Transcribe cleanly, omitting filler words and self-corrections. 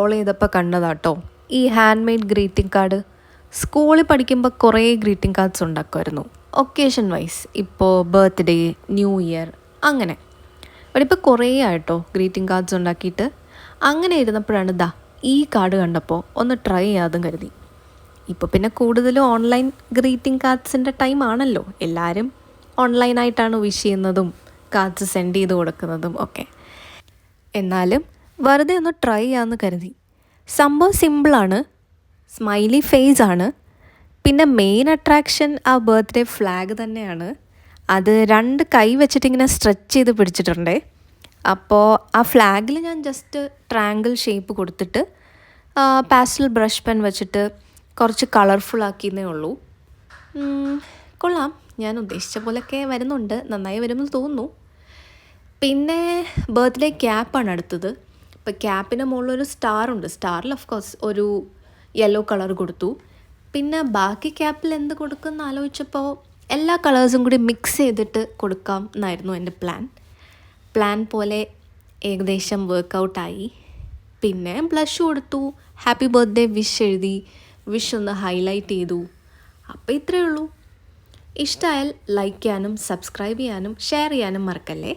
Follow ചെയ്തപ്പോൾ കണ്ടതാട്ടോ ഈ hand made greeting card. സ്കൂളിൽ പഠിക്കുമ്പോൾ കുറേ ഗ്രീറ്റിംഗ് കാർഡ്സ് ഉണ്ടാക്കുമായിരുന്നു, ഒക്കേഷൻ വൈസ്. ഇപ്പോൾ ബർത്ത്ഡേ, ന്യൂ ഇയർ അങ്ങനെ. ഇവിടെ ഇപ്പോൾ കുറേ ആയിട്ടോ ഗ്രീറ്റിംഗ് കാർഡ്സ് ഉണ്ടാക്കിയിട്ട്. അങ്ങനെ ഇരുന്നപ്പോഴാണ് ഈ കാർഡ് കണ്ടപ്പോൾ ഒന്ന് ട്രൈ ചെയ്യാതും കരുതി. ഇപ്പോൾ പിന്നെ കൂടുതലും ഓൺലൈൻ ഗ്രീറ്റിംഗ് കാർഡ്സിൻ്റെ ടൈം ആണല്ലോ. എല്ലാവരും ഓൺലൈനായിട്ടാണ് വിഷ് ചെയ്യുന്നതും കാർഡ്സ് സെൻഡ് ചെയ്ത് കൊടുക്കുന്നതും ഒക്കെ. എന്നാലും വെറുതെ ഒന്ന് ട്രൈ ചെയ്യാമെന്ന് കരുതി. സംഭവം സിമ്പിളാണ്, സ്മൈലി ഫേസ് ആണ്. പിന്നെ മെയിൻ അട്രാക്ഷൻ ആ ബർത്ത്ഡേ ഫ്ലാഗ് തന്നെയാണ്. അത് 2 കൈ വെച്ചിട്ട് ഇങ്ങനെ സ്ട്രെച്ച് ചെയ്ത് പിടിച്ചിട്ടുണ്ട്. അപ്പോൾ ആ ഫ്ലാഗിൽ ഞാൻ ജസ്റ്റ് ട്രയാങ്കിൾ ഷേപ്പ് കൊടുത്തിട്ട് പാസ്റ്റൽ ബ്രഷ് പെൻ വെച്ചിട്ട് കുറച്ച് കളർഫുൾ ആക്കിയെന്നേ ഉള്ളൂ. കൊള്ളാം, ഞാൻ ഉദ്ദേശിച്ച പോലെയൊക്കെ വരുന്നുണ്ട്, നന്നായി വരുമെന്ന് തോന്നുന്നു. പിന്നെ ബർത്ത്ഡേ ക്യാപ്പാണ് അടുത്തത്. ഇപ്പോൾ ക്യാപ്പിൻ്റെ മുകളിലൊരു സ്റ്റാറുണ്ട്. സ്റ്റാറിൽ ഓഫ് കോഴ്സ് ഒരു യെല്ലോ കളർ കൊടുത്തു. പിന്നെ ബാക്കി ക്യാപ്പിൽ എന്ത് കൊടുക്കുമെന്ന് ആലോചിച്ചപ്പോൾ എല്ലാ കളേഴ്സും കൂടി മിക്സ് ചെയ്തിട്ട് കൊടുക്കാം എന്നായിരുന്നു എൻ്റെ പ്ലാൻ പോലെ ഏകദേശം വർക്കൗട്ടായി. പിന്നെ ബ്ലഷ് കൊടുത്തു, ഹാപ്പി ബർത്ത്ഡേ വിഷ് എഴുതി, വിഷ് ഒന്ന് ഹൈലൈറ്റ് ചെയ്തു. അപ്പോൾ ഇത്രയേ ഉള്ളൂ. ഇഷ്ടമായാൽ ലൈക്ക് ചെയ്യാനും സബ്സ്ക്രൈബ് ചെയ്യാനും ഷെയർ ചെയ്യാനും മറക്കല്ലേ.